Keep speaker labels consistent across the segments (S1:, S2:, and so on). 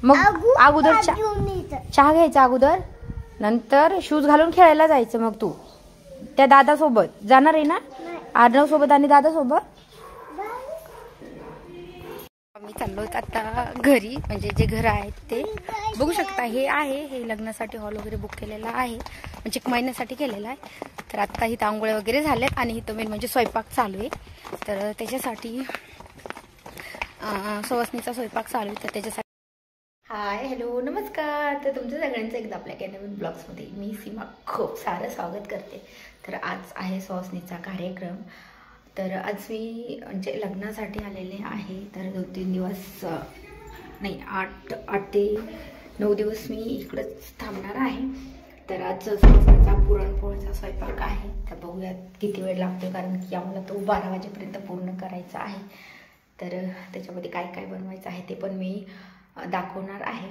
S1: मग अगोदर चहा घ्यायचा अगोदर, नंतर शूज घालून खेळायला जायचं. मग तू त्या दादा सोबत जाणार आहे ना, अर्णव सोबत आणि दादा सोबत. मी चाललो आता घरी, म्हणजे जे घर आहेत ते बघू शकता. हे लग्नासाठी हॉल वगैरे बुक केलेला आहे, म्हणजे 1 महिन्यासाठी केलेला आहे. तर आता इथं आंघोळ्या वगैरे झाल्यात आणि इथं मेन म्हणजे स्वयंपाक चालू आहे. तर त्याच्यासाठी सवासणीचा स्वयंपाक चालू आहे. तर त्याच्यासाठी हाय, हॅलो, नमस्कार. तर तुमचं सगळ्यांचं एकदा आपल्या नवीन ब्लॉग्समध्ये मी सीमा खूप सारं स्वागत करते. तर आज आहे सवासणीचा कार्यक्रम. तर आज मी म्हणजे लग्नासाठी आलेले आहे. तर 2-3 दिवस नाही, 8 ते 9 दिवस मी इकडंच थांबणार आहे. तर आज सवासणीचा पुरणपोळीचा स्वयंपाक आहे. तर बघूयात किती वेळ लागतो, कारण की आम्हाला तो 12 वाजेपर्यंत पूर्ण करायचा आहे. तर त्याच्यामध्ये काय काय बनवायचं आहे ते पण मी दाखवणार आहे.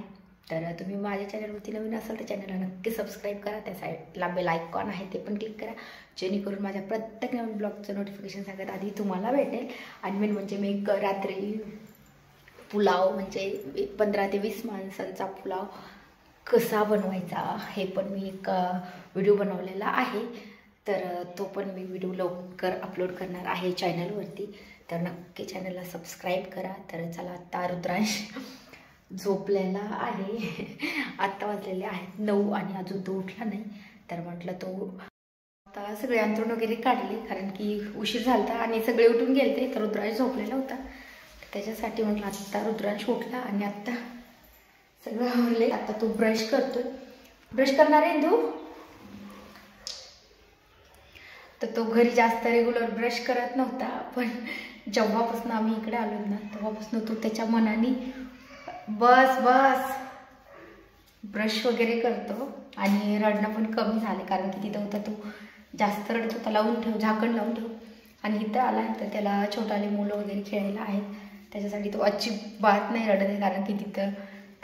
S1: तर तुम्ही माझ्या चॅनलवरती नवीन असाल तर चॅनलला नक्की सबस्क्राईब करा. त्या साईडला बेल आयकॉन आहे ते पण क्लिक करा, जेणेकरून माझ्या प्रत्येक नवीन ब्लॉगचं नोटिफिकेशन सगळ्यात आधी तुम्हाला भेटेल. आणि मेन म्हणजे मी रात्री पुलाव, म्हणजे 15 ते 20 माणसांचा पुलाव कसा बनवायचा हे पण मी एक व्हिडिओ बनवलेला आहे. तर तो पण मी व्हिडिओ लवकर अपलोड करणार आहे चॅनलवरती. तर नक्की चॅनलला सबस्क्राईब करा. तर चला, आता रुद्रांश झोपलेला आहे. आत्ता वाजलेले आहेत 9 आणि अजून तो उठला नाही. तर म्हटलं तो आता सगळे अंथरूण वगैरे काढले, कारण की उशीर झाला आणि सगळे उठून गेले. तर रुद्रांश झोपलेला होता. त्याच्यासाठी म्हटलं आता रुद्रांश उठला आणि आत्ता सगळं आवरले. आता तो ब्रश करतोय. ब्रश करणार आहे तू? तर तो घरी जास्त रेग्युलर ब्रश करत नव्हता, पण जेव्हापासून आम्ही इकडे आलो ना तेव्हापासून तो त्याच्या मनाने बस ब्रश वगैरे करतो. आणि रडणं पण कमी झाले, कारण की तिथं होता तो जास्त रडत होता. लावून ठेव, झाकण लावून ठेव. आणि इथं आला तर त्याला छोटाले मुलं वगैरे खेळायला आहेत, त्याच्यासाठी तो अजिबात नाही रडत आहे, कारण की तिथं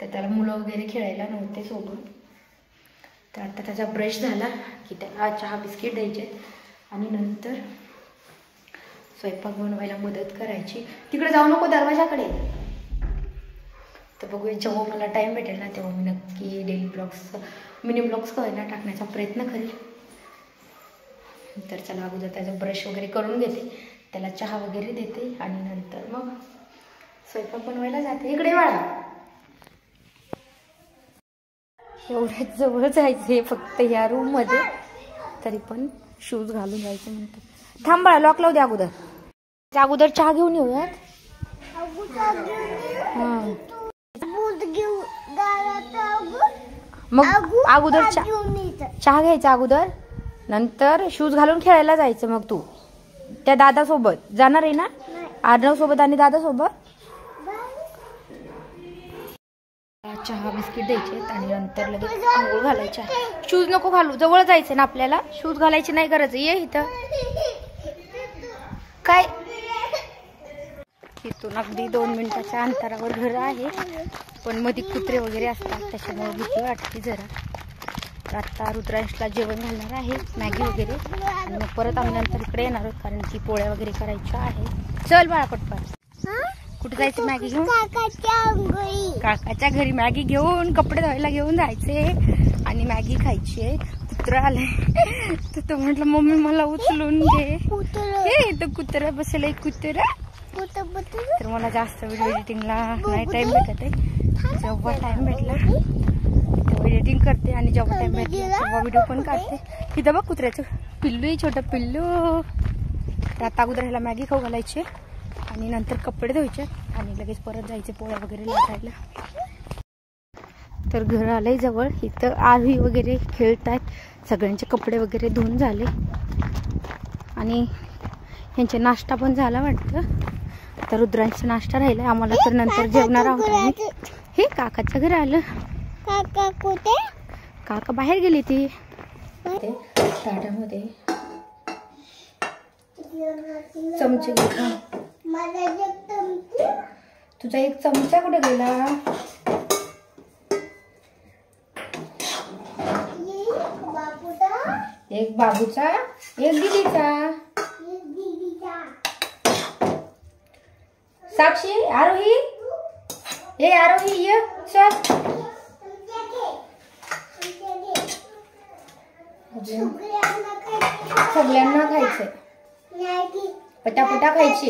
S1: तर त्याला मुलं वगैरे खेळायला नव्हते सोबत. तर आता त्याचा ब्रश झाला की त्याला चहा बिस्किट द्यायचे आणि नंतर स्वयंपाक बनवायला मदत करायची. तिकडे जाऊ नको, दरवाजाकडे. तर बघूया, जेव्हा मला टाईम भेटेल ना तेव्हा मी नक्की डेली ब्लॉग्स, मिनी ब्लॉग्स करायला टाकण्याचा प्रयत्न करेल. तर चला, अगोदर त्याचा ब्रश वगैरे करून घेते, त्याला चहा वगैरे देते आणि नंतर मग स्वयंपाक बनवायला जाते. इकडे बाळा, एवढ्याच जवळ जायचे फक्त या रूममध्ये, तरी पण शूज घालून जायचं म्हणतात. थांब बाळा, लॉक लावू दे अगोदर चहा घेऊन येऊयात. मग अगोदर चहा घ्यायचा अगोदर, नंतर शूज घालून खेळायला जायचं. मग तू त्या दादा सोबत जाणार आहे ना, अर्णव सोबत आणि दादा सोबत. चहा बिस्किट द्यायचे आणि नंतर लगेच आंघोळ घालायची. शूज नको घालू, जवळ जायचं ना आपल्याला, शूज घालायची नाही गरज. ये इथं काय, इथून अगदी 2 मिनिटाच्या अंतरावर घर आहे, पण मध्ये कुत्रे वगैरे असतात त्याच्यामुळे भीती वाटते जरा. तर आता रुद्रांशला जेवण घालणार आहे, मॅगी वगैरे, आणि मग परत आम्ही नंतर इकडे येणार आहोत, कारण की पोळ्या वगैरे करायच्या आहे. चल बाळा पटपट. कुठे जायचं? मॅगी घेऊन काकाच्या घरी मॅगी घेऊन, कपडे धुवायला घेऊन जायचे आणि मॅगी खायची आहे. कुत्रा आलाय तर तो म्हटलं मम्मी मला उचलून घे. हे तो कुत्रा बसलाय, कुत्रा. तर मला जास्त व्हिडिओ एडिटिंगला नाही टाइम भेटत आहे. जेव्हा टाइम भेटला तेव्हा एडिटिंग करते आणि जेव्हा टाइम भेटला तेव्हा व्हिडिओ पण काढते. इथं बघ कुत्र्याचं पिल्लू आहे, छोटं पिल्लू. तर आता अगोदर ह्याला मॅगी खाऊ घालायची आणि नंतर कपडे धुवायचे आणि लगेच परत जायचे पोळ्या वगैरे लाटायला. तर घर आलंय जवळ. इथं आरवी वगैरे खेळतात, सगळ्यांचे कपडे वगैरे धुवून झाले आणि यांचे नाश्ता पण झाला वाटतं. तर रुद्रांचा नाश्ता राहिला आम्हाला, तर नंतर जेवणार आहोत आम्ही. हे काकाचं घर आलं. काका कुठे? काका बाहेर गेली ती. ताटामध्ये चमचे घेतला. तुझा एक चमचा कुठे गेला? एक बाबूचा, एक दीदीचा. साक्षी आरोही ए आरोही ये चल सगळ्यांना खायचंय पटापटा खायची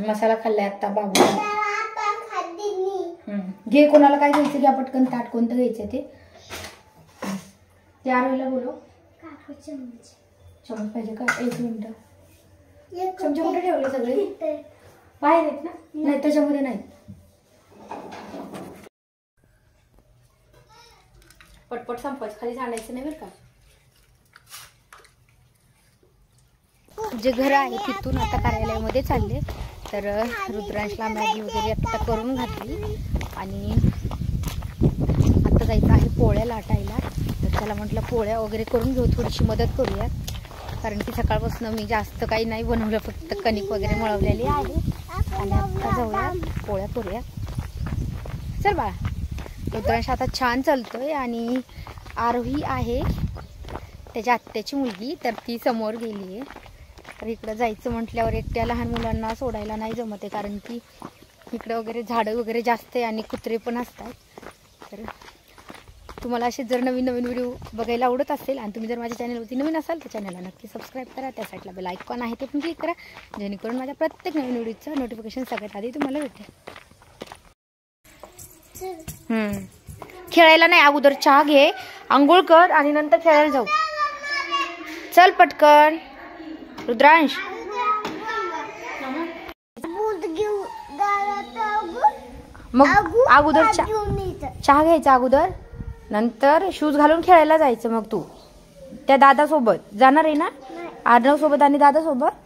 S1: मसाला खाल्लाय आता बाबू घे कोणाला काय घ्यायचं घ्या पटकन ताट कोणतं घ्यायचं ते आरोहीला बोलो चमच पाहिजे का एक मिनिट चमचे कुठे ठेवले सगळे बाहेर आहेत ना नाही त्याच्यामध्ये नाही पटपट संपवायचं खाली सांडायचं नाही बरं का जे घर आहे तिथून आता कार्यालयामध्ये चालले तर रुद्रांशला मॅगी वगैरे आता करून घातली आणि आता जायचं आहे पोळ्या लाटायला तर त्याला म्हटलं पोळ्या वगैरे करून घेऊ थोडीशी मदत करूया कारण की सकाळपासून मी जास्त काही नाही बनवलं फक्त कणिक वगैरे मळवलेली आहे आणि आता जाऊया पोळ्या करूया चल बाळा रुद्रांश आता छान चालतोय आणि आरोही आहे त्याच्या आत्याची मुलगी तर ती समोर गेली आहे तर इकडं जायचं म्हटल्यावर एकट्या लहान मुलांना सोडायला नाही जमत आहे कारण की इकडं वगैरे झाडं वगैरे जास्त आहे आणि कुत्रे पण असतात तर तुम्हाला असे जर नवीन नवीन व्हिडिओ बघायला आवडत असेल आणि तुम्ही जर माझ्या चॅनलवरती नवीन असाल तर चॅनलला नक्की सबस्क्राईब करा त्या साईडला बेल आयकॉन आहे ते पण क्लिक करा जेणेकरून माझ्या प्रत्येक नवीन व्हिडिओचं नोटिफिकेशन सगळ्यात आधी तुम्हाला भेटेल खेळायला नाही अगोदर चहा घे आंघोळ कर आणि नंतर खेळायला जाऊ चल पटकन रुद्रांश मग अगोदर चहा घ्यायचा अगोदर नंतर शूज घालून खेळायला जायचं मग तू त्या दादा सोबत जाणार आहे ना अर्णव सोबत आणि दादा सोबत